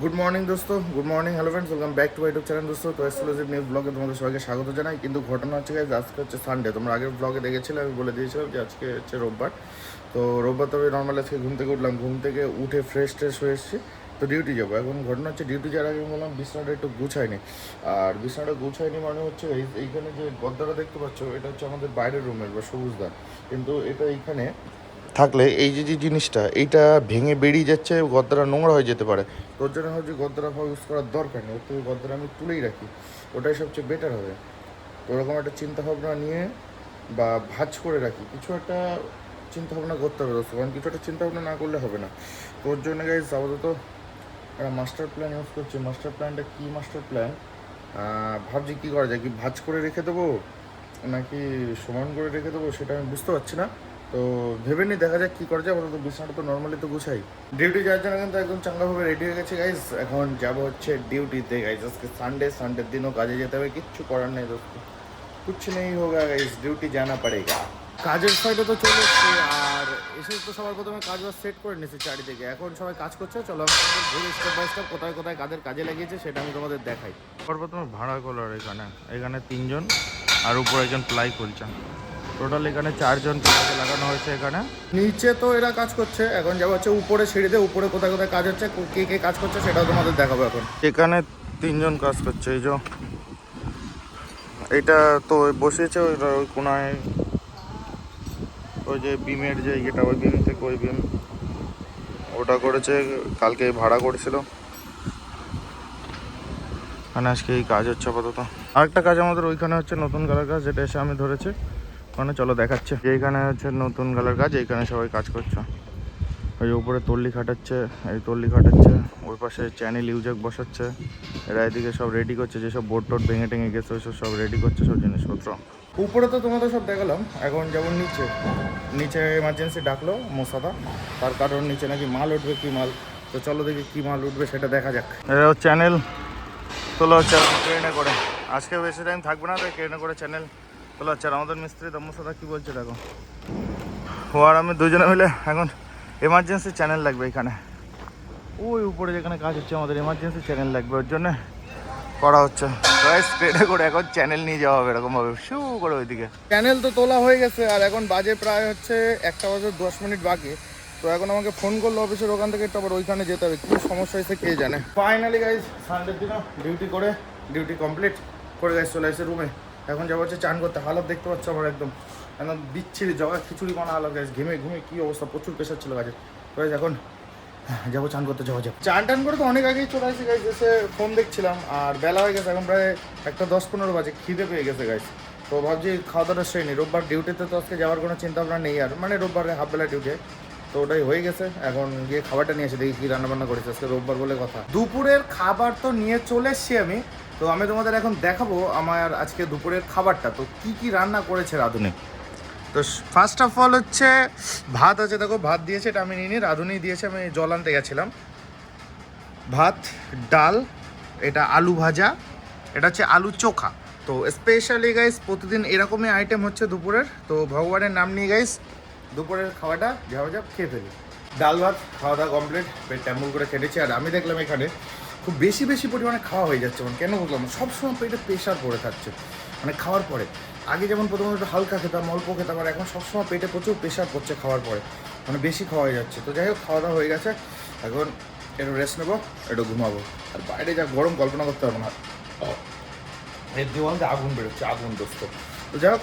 Good morning দোস্ত, good morning, hello friends, welcome back to YouTube channel দোস্ত। তো exclusive news ব্লগে তোমাদের সবাইকে স্বাগত জানাই। কিন্তু ঘটনা হচ্ছে গাইজ, আজকে হচ্ছে সানডে। তোমরা আগের ব্লগে দেখেছিলে, আমি বলে দিয়েছিলাম যে আজকে হচ্ছে রোববার। তো রোববার তবে নর্মাল আজকে ঘুম থেকে উঠলাম, ঘুম থেকে উঠে ফ্রেশ ট্রেশ হয়ে এসেছি, তো ডিউটি যাবো। এখন ঘটনা হচ্ছে ডিউটি যাওয়ার আগে আমি বললাম বিছনাটা একটু গুছাইনি। আর বিছনাটা গুছাইনি মানে হচ্ছে এইখানে যে গদ্দাটা দেখতে পাচ্ছ, এটা হচ্ছে আমাদের বাইরের রুমের বা সবুজদা, কিন্তু এটা এইখানে থাকলে এই যে যে জিনিসটা এইটা ভেঙে বেরিয়ে যাচ্ছে, গদ্দারা নোংরা হয়ে যেতে পারে। তোর জন্য হচ্ছে গদ্দারা ইউজ করার দরকার নেই, তো গদ্দারা আমি তুলেই রাখি, ওটাই সবচেয়ে বেটার হবে। তো ওরকম একটা চিন্তাভাবনা নিয়ে বা ভাঁজ করে রাখি, কিছু একটা চিন্তাভাবনা করতে হবে দোস্ত, কারণ কিছু একটা চিন্তাভাবনা না করলে হবে না। তোর জন্য গাইজ আপাতত একটা মাস্টার প্ল্যান ইউজ করছি। মাস্টার প্ল্যানটা কী মাস্টার প্ল্যান ভাবছি কী করা যায়, কি ভাঁজ করে রেখে দেবো নাকি সমান করে রেখে দেবো, সেটা আমি বুঝতে পারছি না। তো ভেবে নিই, দেখা যাক কী করা যায়। বলতো বিছানাটা তো নর্মালি তো গুছাই। ডিউটি যাওয়ার জন্য কিন্তু একদম চাঙ্গাভাবে রেডি হয়ে গেছে গাইজ। এখন যাবো হচ্ছে ডিউটিতে গাইজ। আজকে সানডের দিনও কাজে যেতে হবে, কিচ্ছু করার নেই দোস্ত, কুছ নেই হোগা গাইজ, ডিউটি জানা পড়েগা। কাজের সাইডে তো চলে এসছি, আর এসে তো সবার প্রথমে কাজ বাজ সেট করে নিয়েছি চারিদিকে। এখন সবাই কাজ করছে, চলো আমি তোমাদের ঘুরে স্টেপ বাই স্টেপ কোথায় কোথায় কাদের কাজে লাগিয়েছে সেটা আমি তোমাদের দেখাই। সর্বপ্রথমে ভাড়া কলার এখানে 3 জন, আর উপর একজন প্লাই খুলছে। টোটাল এখানে 4 জন কাজে লাগানো হয়েছে। এখানে নিচে তো এরা কাজ করছে, এখন যাবো হচ্ছে উপরে সিঁড়িতে, উপরে কোথায় কোথায় কাজ হচ্ছে, কে কে কাজ করছে সেটাও তোমাদের দেখাবো। এখন এখানে 3 জন কাজ করছে। এই যে এটা তো বসিয়েছে ওই কোনায়, ওই যে বিমের যে ইয়েটা, ওই বিম থেকে ওই বিম ওটা করেছে, কালকে ভাড়া করেছিল। মানে আজকে এই কাজ হচ্ছে আপাতত। আরেকটা কাজ আমাদের ওইখানে হচ্ছে নতুন গালার কাজ, যেটা এসে আমি ধরেছি ওখানে, চলো দেখাচ্ছে। এইখানে হচ্ছে নতুন গালার কাজ, এইখানে সবাই কাজ করছে। ওই যে উপরে তল্লি খাটাচ্ছে, এই তল্লি খাটাচ্ছে, ওই পাশে চ্যানেল ইউজাক বসাচ্ছে, এরা এদিকে সব রেডি করছে, যেসব বোর্ড টোড ভেঙে টেঙে গেছে ওইসব সব রেডি করছে, সব জিনিসপত্র। উপরে তো তোমাদের সব দেখালাম, এখন যেমন নিচে এমার্জেন্সি ডাকলো মোসাদা, তার কারণ নিচে নাকি মাল উঠবে। কী মাল? তো চলো দেখি কী মাল উঠবে সেটা দেখা যাক। এরা চ্যানেল তোলা হচ্ছে ট্রেনে করে, আজকে বেশি টাইম থাকবে না, তাই ট্রেনে করে চ্যানেল তোলা হচ্ছে। আর আমাদের মিস্ত্রি মোসাদা কী বলছে দেখো, ও আর আমি দুজনে মিলে এখন এমার্জেন্সি চ্যানেল লাগবে এখানে, ওই উপরে যেখানে কাজ হচ্ছে আমাদের এমার্জেন্সি চ্যানেল লাগবে, ওর জন্য করা হচ্ছে। স্ট্রেটে করে এখন চ্যানেল নিয়ে যাওয়া হবে এরকমভাবে শু করে ওইদিকে। চ্যানেল তো তোলা হয়ে গেছে, আর এখন বাজে প্রায় হচ্ছে 1:10 বাকি। তো এখন আমাকে ফোন করলো অফিসের ওখান থেকে, একটু আবার ওইখানে যেতে হবে, কী সমস্যা হয়েছে কে জানে। ফাইনালি গাইজ সানডের দিনও ডিউটি কমপ্লিট করে গাইজ চলে এসে রুমে। এখন যাবো হচ্ছে চান করতে। হালত দেখতে পাচ্ছ আমার একদম বিচ্ছিরি, জগা খিচুড়ি বানা হালত গাইজ, ঘেমে কী অবস্থা, প্রচুর প্রেশার ছিল কাজে। তো এখন যাবো চান করতে, যাওয়া যাবে। চান টান করে তো অনেক আগেই চলে আসি গাইজ, এসে ফোন দেখছিলাম, আর বেলা হয়ে গেছে এখন প্রায় 1:10-15 বাজে, খিদে পেয়ে গেছে গাইজ। তো ভাবছি খাওয়া দাওয়াটা সেরে নিই। রোববার ডিউটিতে তো আজকে যাওয়ার কোনো চিন্তা ভাবনা নেই, আর মানে রোববারে হাফবেলা ডিউটি, তো ওটাই হয়ে গেছে। এখন গিয়ে খাবারটা নিয়ে এসে দেখি কী রান্নাবান্না করেছে, আজকে রোববার বলে কথা। দুপুরের খাবার তো নিয়ে চলে এসছি আমি, তো আমি তোমাদের এখন দেখাবো আমার আজকে দুপুরের খাবারটা, তো কি কি রান্না করেছে রাঁধুনি। তো ফার্স্ট অফ অল হচ্ছে ভাত আছে, দেখো ভাত দিয়েছে, এটা আমি নিয়ে নিই, রাঁধুনি দিয়েছে, আমি জল আনতে গেছিলাম। ভাত, ডাল, এটা আলু ভাজা, এটা হচ্ছে আলু চোখা। তো স্পেশালি গাইস প্রতিদিন এরকমই আইটেম হচ্ছে দুপুরের। তো ভগবানের নাম নিয়ে গাইস দুপুরের খাওয়াটা যা খেয়ে ফেলি। ডাল ভাত খাওয়া দাওয়া কমপ্লিট, পেট ট্যাম্বুল করে খেটেছি। আর আমি দেখলাম এখানে খুব বেশি পরিমাণে খাওয়া হয়ে যাচ্ছে, মানে কেন বুঝলাম, সবসময় পেটে প্রেশার পড়ে থাকছে, মানে খাওয়ার পরে। আগে যেমন প্রথমে একটু হালকা খেতাম, অল্প খেতাম, আর এখন সবসময় পেটে প্রচুর প্রেশার পড়ছে খাওয়ার পরে, মানে বেশি খাওয়া হয়ে যাচ্ছে। তো যাই হোক, খাওয়া দাওয়া হয়ে গেছে, এখন একটু রেস্ট নেবো, একটু ঘুমাবো। আর বাইরে যা গরম কল্পনা করতে পারবো না, এর দেওয়ালতে আগুন বেরোচ্ছে, আগুন দোস্ত। তো যাই হোক,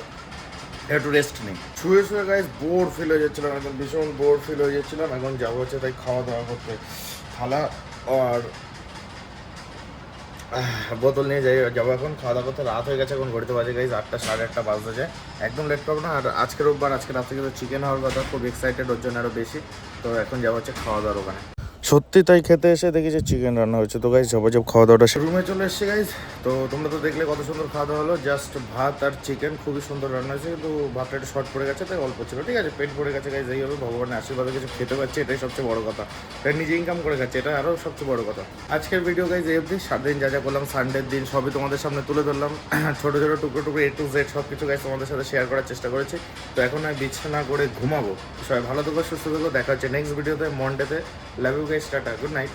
একটু রেস্ট নেই। শুয়ে গাইজ বোর ফিল হয়ে যাচ্ছিলাম, একদম ভীষণ বোর ফিল হয়ে যাচ্ছিলাম। এখন যাবো হচ্ছে তাই খাওয়া দাওয়া করতে, থালা আর বোতল নিয়ে যাবো। এখন খাওয়া দাওয়া করতে রাত হয়ে গেছে, এখন ঘড়িতে বাজে গাইজ 8টা, 8:30 বাজতে যায়, একদম লেট করবো না। আর আজকে রোববার, আজকে রাত থেকে তো চিকেন হওয়ার কথা, খুব এক্সাইটেড ওর জন্য আরও বেশি। তো এখন যাবো হচ্ছে খাওয়া দাওয়ার ওখানে। সত্যি তাই খেতে এসে দেখি যে চিকেন রান্না হয়েছে। তো গাইজ ঝপঝপ খাওয়া দাওয়াটা রুমে চলে এসছে গাইজ। তো তোমরা তো দেখলে কত সুন্দর খাওয়া দাওয়া হলো, জাস্ট ভাত আর চিকেন, খুবই সুন্দর রান্না হয়েছে, কিন্তু ভাতটা একটু শর্ট পড়ে গেছে, তাই অল্প ছিল, ঠিক আছে, পেট ভরে গেছে গাইজ। এই হবে ভগবানের আশীর্বাদে কিছু খেতে পারছে, এটাই সবচেয়ে বড় কথা। তাই নিজে ইনকাম করে খাচ্ছে, এটা আরও সবচেয়ে বড় কথা। আজকের ভিডিও গাইজ এই অবধি। 7 দিন যা করলাম, সানডের দিন সবই তোমাদের সামনে তুলে ধরলাম, ছোটো টুকরো A to Z সব কিছু গাইজ তোমাদের সাথে শেয়ার করার চেষ্টা করেছি। তো এখন আমি বিছানা করে ঘুমাবো। সবাই ভালো থেকো, সুস্থ থেকো, দেখা হচ্ছে নেক্সট ভিডিওতে, মন্ডেতে। Love you guys, tata, good night.